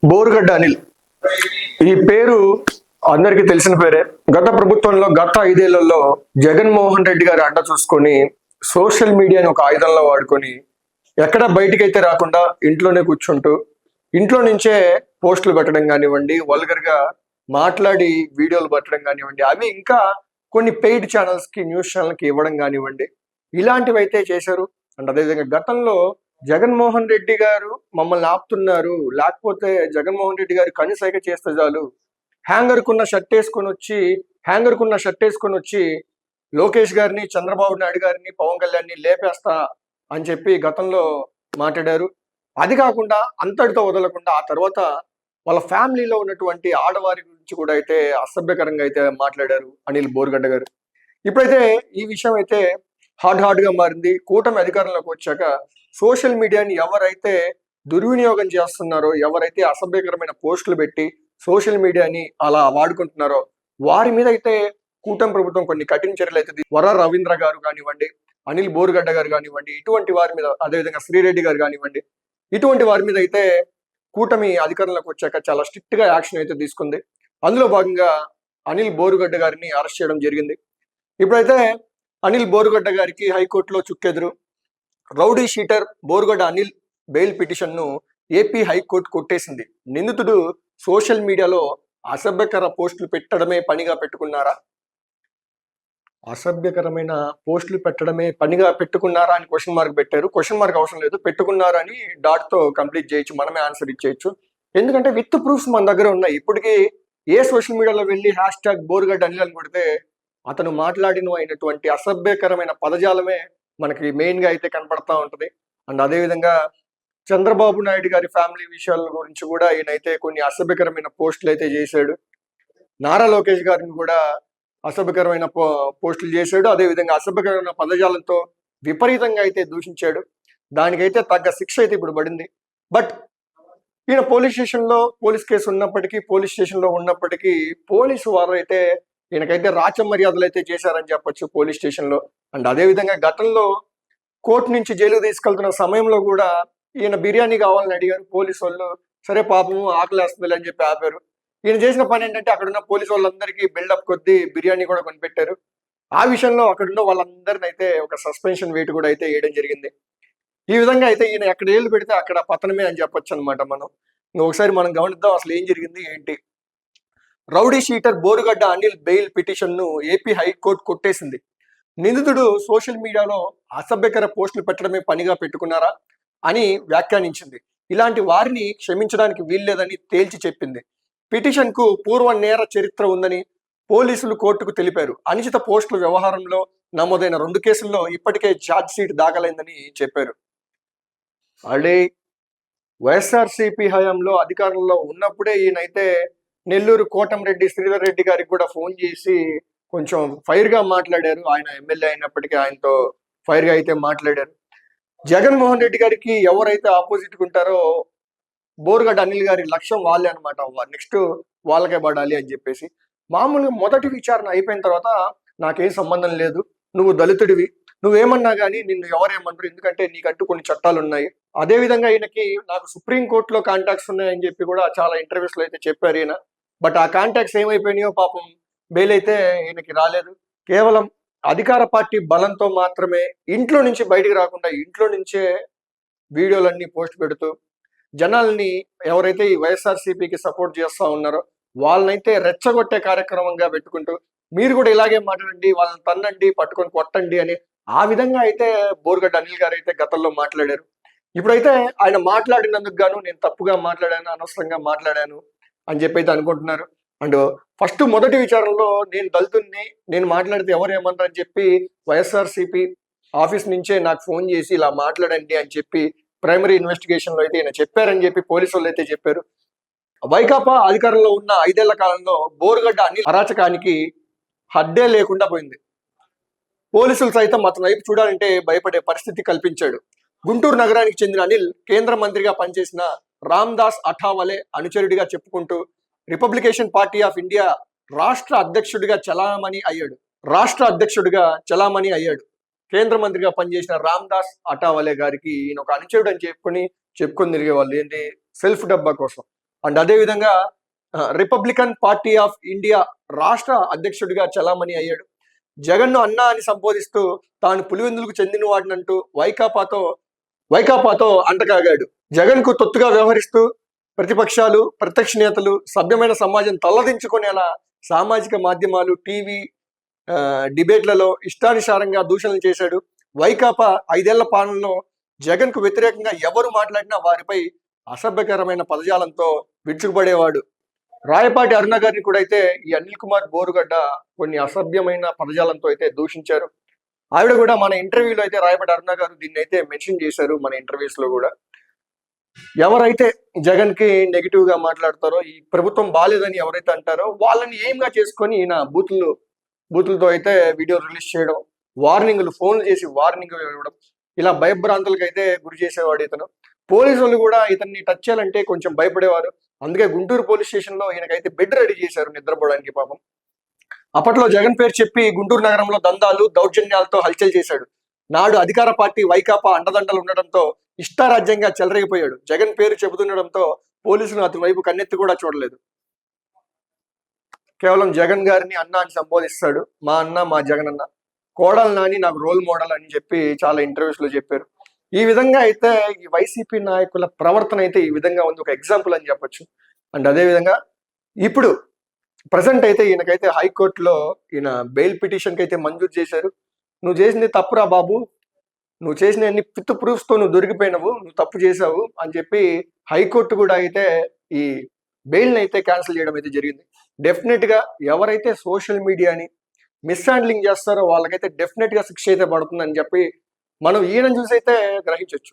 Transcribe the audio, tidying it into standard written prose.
బోరుగడ్డ అనిల్ ఈ పేరు అందరికీ తెలిసిన పేరే. గత ప్రభుత్వంలో గత 5 ఏళ్లలో జగన్మోహన్ రెడ్డి గారి అడ్డ చూసుకొని సోషల్ మీడియాని ఒక ఆయుధంలో వాడుకొని ఎక్కడ బయటికైతే రాకుండా ఇంట్లోనే కూర్చుంటూ ఇంట్లో నుంచే పోస్టులు పెట్టడం కానివ్వండి, వల్గర్గా మాట్లాడి వీడియోలు పెట్టడం కానివ్వండి, అవి ఇంకా కొన్ని పెయిడ్ ఛానల్స్కి, న్యూస్ ఛానల్కి ఇవ్వడం కానివ్వండి, ఇలాంటివి అయితే చేశారు. అండ్ అదేవిధంగా గతంలో జగన్మోహన్ రెడ్డి గారు మమ్మల్ని ఆపుతున్నారు, లేకపోతే జగన్మోహన్ రెడ్డి గారు కనుసైగ చేస్తే చాలు హ్యాంగర్కున్న షర్ట్ వేసుకొని వచ్చి లోకేష్ గారిని, చంద్రబాబు నాయుడు గారిని, పవన్ కళ్యాణ్ని లేపేస్తా అని చెప్పి గతంలో మాట్లాడారు. అది కాకుండా అంతటితో వదలకుండా ఆ తర్వాత వాళ్ళ ఫ్యామిలీలో ఉన్నటువంటి ఆడవారి గురించి కూడా అయితే అసభ్యకరంగా అయితే మాట్లాడారు అనిల్ బోరుగడ్డ గారు. ఇప్పుడైతే ఈ విషయం అయితే హాట్ గా మారింది. కూటమి అధికారంలోకి వచ్చాక సోషల్ మీడియాని ఎవరైతే దుర్వినియోగం చేస్తున్నారో, ఎవరైతే అసభ్యకరమైన పోస్టులు పెట్టి సోషల్ మీడియాని అలా వాడుకుంటున్నారో వారి మీద అయితే కూటమి ప్రభుత్వం కొన్ని కఠిన చర్యలు అయితే వర రవీంద్ర గారు కానివ్వండి, అనిల్ బోరుగడ్డ గారు కానివ్వండి, ఇటువంటి వారి మీద, అదేవిధంగా శ్రీరెడ్డి గారు కానివ్వండి, ఇటువంటి వారి మీద అయితే కూటమి అధికారంలోకి వచ్చాక చాలా స్ట్రిక్ట్ గా యాక్షన్ అయితే తీసుకుంది. అందులో భాగంగా అనిల్ బోరుగడ్డ గారిని అరెస్ట్ చేయడం జరిగింది. ఇప్పుడైతే అనిల్ బోరుగడ్డ గారికి హైకోర్టులో చుక్కెదురు. Rowdy sheeter Borugadda Anil bail పిటిషన్ను ఏపీ హైకోర్టు కొట్టేసింది. నిందితుడు సోషల్ మీడియాలో అసభ్యకర పోస్టులు పెట్టడమే పనిగా పెట్టుకున్నారా, అసభ్యకరమైన పోస్టులు పెట్టడమే పనిగా పెట్టుకున్నారా అని క్వశ్చన్ మార్క్ పెట్టారు. క్వశ్చన్ మార్క్ అవసరం లేదు, పెట్టుకున్నారా అని డాట్తో కంప్లీట్ చేయొచ్చు, మనమే ఆన్సర్ ఇచ్చేయచ్చు. ఎందుకంటే విత్ ప్రూఫ్స్ మన దగ్గర ఉన్నాయి. ఇప్పటికీ ఏ సోషల్ మీడియాలో వెళ్ళి హ్యాష్ బోరుగడ్డ అనిల్ అని కొడితే అతను మాట్లాడిన అయినటువంటి అసభ్యకరమైన పదజాలమే మనకి మెయిన్ గా అయితే కనపడతా ఉంటది. అండ్ అదేవిధంగా చంద్రబాబు నాయుడు గారి ఫ్యామిలీ విషయాల గురించి కూడా ఈయనైతే కొన్ని అసభ్యకరమైన పోస్టులు అయితే చేశాడు. నారా లోకేష్ గారిని కూడా అసభ్యకరమైన పోస్టులు చేశాడు. అదేవిధంగా అసభ్యకరమైన పదజాలంతో విపరీతంగా అయితే దూషించాడు. దానికైతే తగ్గ శిక్ష అయితే ఇప్పుడు పడింది. బట్ ఈయన పోలీస్ కేసు ఉన్నప్పటికీ, పోలీస్ స్టేషన్లో ఉన్నప్పటికీ పోలీసు వారు అయితే ఈయనకైతే రాచ మర్యాదలు అయితే చేశారని చెప్పొచ్చు పోలీస్ స్టేషన్లో. అండ్ అదేవిధంగా గతంలో కోర్టు నుంచి జైలు తీసుకెళ్తున్న సమయంలో కూడా ఈయన బిర్యానీ కావాలని అడిగారు పోలీసు వాళ్ళు. సరే పాపము ఆకలేస్తుంది అని చెప్పి ఆపారు. ఈయన చేసిన పని ఏంటంటే అక్కడున్న పోలీసు వాళ్ళందరికీ బిల్డప్ కొద్దీ బిర్యానీ కూడా కొనిపెట్టారు. ఆ విషయంలో అక్కడున్న వాళ్ళందరిని అయితే ఒక సస్పెన్షన్ వేటు కూడా అయితే వేయడం జరిగింది. ఈ విధంగా అయితే ఈయన ఎక్కడ ఏళ్ళు పెడితే అక్కడ పతనమే అని చెప్పొచ్చు అనమాట. ఒకసారి మనం గమనిద్దాం అసలు ఏం జరిగింది ఏంటి. Rowdy sheeter Borugadda Anil bail పిటిషన్ను ఏపీ హైకోర్టు కొట్టేసింది. నిందితుడు సోషల్ మీడియాలో అసభ్యకర పోస్టులు పెట్టడమే పనిగా పెట్టుకున్నారా అని వ్యాఖ్యానించింది. ఇలాంటి వారిని క్షమించడానికి వీల్లేదని తేల్చి చెప్పింది. పిటిషన్కు పూర్వ నేర చరిత్ర ఉందని పోలీసులు కోర్టుకు తెలిపారు. అనుచిత పోస్టుల వ్యవహారంలో నమోదైన 2 కేసుల్లో ఇప్పటికే ఛార్జ్ షీట్ దాఖలైందని చెప్పారు. ఆల్రెడీ వైఎస్ఆర్సీపీ హయాంలో అధికారంలో ఉన్నప్పుడే ఈయనైతే నెల్లూరు కోటంరెడ్డి శ్రీధర్ రెడ్డి గారికి కూడా ఫోన్ చేసి కొంచెం ఫైర్ గా మాట్లాడారు. ఆయన ఎమ్మెల్యే అయినప్పటికీ ఆయనతో ఫైర్ గా అయితే మాట్లాడారు. జగన్మోహన్ రెడ్డి గారికి ఎవరైతే ఆపోజిట్ ఉంటారో బోరుగడ్డ అనిల్ గారి లక్ష్యం వాళ్ళే అనమాట. నెక్స్ట్ వాళ్ళకే పడాలి అని చెప్పేసి మామూలుగా మొదటి విచారణ అయిపోయిన తర్వాత నాకేం సంబంధం లేదు, నువ్వు దళితుడివి, నువ్వేమన్నా కానీ నిన్ను ఎవరేమన్నారు, ఎందుకంటే నీకంటూ కొన్ని చట్టాలు ఉన్నాయి. అదే విధంగా ఈయనకి నాకు సుప్రీంకోర్టులో కాంటాక్ట్స్ ఉన్నాయని చెప్పి కూడా చాలా ఇంటర్వ్యూస్ లో అయితే చెప్పారు ఈయన. బట్ ఆ కాంటాక్ట్స్ ఏమైపోయినాయో పాపం బెయిల్ అయితే ఈయనకి రాలేదు. కేవలం అధికార పార్టీ బలంతో మాత్రమే ఇంట్లో నుంచి బయటికి రాకుండా ఇంట్లో నుంచే వీడియోలన్నీ పోస్ట్ పెడుతూ జనాల్ని ఎవరైతే ఈ వైఎస్ఆర్సీపీకి సపోర్ట్ చేస్తా ఉన్నారో వాళ్ళనైతే రెచ్చగొట్టే కార్యక్రమంగా పెట్టుకుంటూ మీరు కూడా ఇలాగే మాట్లాడండి, వాళ్ళని తన్నండి, పట్టుకొని కొట్టండి అని ఆ విధంగా అయితే బోరుగడ్డ అనిల్ గారు అయితే గతంలో మాట్లాడారు. ఇప్పుడైతే ఆయన మాట్లాడినందుకు గాను నేను తప్పుగా మాట్లాడాను, అనవసరంగా మాట్లాడాను అని చెప్పి అయితే అనుకుంటున్నారు. అండ్ ఫస్ట్ మొదటి విచారణలో నేను దళితుడిని, నేను మాట్లాడితే ఎవరు ఏమన్నారు అని చెప్పి వైఎస్ఆర్సీపీ ఆఫీస్ నుంచే నాకు ఫోన్ చేసి ఇలా మాట్లాడండి అని చెప్పి ప్రైమరీ ఇన్వెస్టిగేషన్ లో అయితే ఈయన చెప్పారని చెప్పి పోలీసు వాళ్ళు అయితే చెప్పారు. వైకాపా అధికారంలో ఉన్న 5 ఏళ్ల కాలంలో బోరుగడ్డ అనిల్ అరాచకానికి హద్దే లేకుండా పోయింది. పోలీసులు సైతం అతని వైపు చూడాలంటే భయపడే పరిస్థితి కల్పించాడు. గుంటూరు నగరానికి చెందిన అనిల్ కేంద్ర మంత్రిగా పనిచేసిన రామ్దాస్ అఠావలే అనుచరుడిగా చెప్పుకుంటూ రిపబ్లికేషన్ పార్టీ ఆఫ్ ఇండియా రాష్ట్ర అధ్యక్షుడిగా చలామణి అయ్యాడు. కేంద్ర మంత్రిగా పనిచేసిన రామ్దాస్ అఠావలే గారికి ఈయన ఒక అనుచరుడు అని చెప్పుకొని తిరిగేవాళ్ళు. ఏంటి, సెల్ఫ్ డబ్బా కోసం. అండ్ అదేవిధంగా రిపబ్లికన్ పార్టీ ఆఫ్ ఇండియా రాష్ట్ర అధ్యక్షుడిగా చలామణి అయ్యాడు. జగన్ను అన్నా అని సంబోధిస్తూ తాను పులివెందులకు చెందిన వాడినంటూ వైకాపాతో అంటకాగాడు. జగన్ కు తొత్తుగా వ్యవహరిస్తూ ప్రతిపక్షాలు, ప్రత్యక్ష నేతలు, సభ్యమైన సమాజం తల్లదించుకునేలా సామాజిక మాధ్యమాలు, టీవీ డిబేట్లలో ఇష్టానుసారంగా దూషణలు చేశాడు. వైకాపా 5 ఏళ్ల పాలనలో జగన్ కు వ్యతిరేకంగా ఎవరు మాట్లాడినా వారిపై అసభ్యకరమైన పదజాలంతో విరుచుకుపడేవాడు. రాయపాటి అరుణ గారిని కూడా అయితే ఈ అనిల్ కుమార్ బోరుగడ్డ కొన్ని అసభ్యమైన పదజాలంతో అయితే దూషించారు. ఆవిడ కూడా మన ఇంటర్వ్యూలో అయితే రాయపాటి అరుణ గారు దీన్ని అయితే మెన్షన్ చేశారు. మన ఇంటర్వ్యూస్ లో కూడా ఎవరైతే జగన్ కి నెగిటివ్ గా మాట్లాడతారో, ఈ ప్రభుత్వం బాలేదని ఎవరైతే అంటారో వాళ్ళని ఏంగా చేసుకొని ఈయన బూతులతో అయితే వీడియో రిలీజ్ చేయడం, వార్నింగ్లు ఫోన్లు చేసి వార్నింగ్ ఇవ్వడం, ఇలా భయభ్రాంతులకు అయితే గురి చేసేవాడు ఇతను. పోలీసు వాళ్ళు కూడా ఇతన్ని టచ్ చేయాలంటే కొంచెం భయపడేవారు. అందుకే గుంటూరు పోలీస్ స్టేషన్ లో ఈయనకైతే బెడ్ రెడీ చేశారు నిద్రపోవడానికి. పాపం అప్పట్లో జగన్ పేరు చెప్పి గుంటూరు నగరంలో దందాలు, దౌర్జన్యాలతో హల్చల్ చేశాడు. నాడు అధికార పార్టీ వైకాపా అండదండలు ఉండడంతో ఇష్టారాజ్యంగా చెలరేగిపోయాడు. జగన్ పేరు చెబుతుండడంతో పోలీసులు అతని వైపు కన్నెత్తి కూడా చూడలేదు. కేవలం జగన్ గారిని అన్న అని సంబోధిస్తాడు. మా అన్న, మా జగన్ అన్న, కోడలు నాని నాకు రోల్ మోడల్ అని చెప్పి చాలా ఇంటర్వ్యూస్ లో చెప్పారు. ఈ విధంగా అయితే ఈ వైసీపీ నాయకుల ప్రవర్తన అయితే ఈ విధంగా ఉంది, ఒక ఎగ్జాంపుల్ అని చెప్పొచ్చు. అండ్ అదే విధంగా ఇప్పుడు ప్రజెంట్ అయితే ఈయనకైతే హైకోర్టులో ఈయన బెయిల్ పిటిషన్ కి అయితే మంజూరు చేశారు. నువ్వు చేసింది తప్పురా బాబు, నువ్వు చేసిన అన్ని విత్ ప్రూఫ్స్ తో నువ్వు దొరికిపోయినవు, నువ్వు తప్పు చేసావు అని చెప్పి హైకోర్టు కూడా అయితే ఈ బెయిల్ ని అయితే క్యాన్సిల్ చేయడం అయితే జరిగింది. డెఫినెట్ గా ఎవరైతే సోషల్ మీడియాని మిస్హ్యాండ్లింగ్ చేస్తారో వాళ్ళకైతే డెఫినెట్ గా శిక్ష అయితే పడుతుందని చెప్పి మనం ఈయన చూసి అయితే గ్రహించవచ్చు.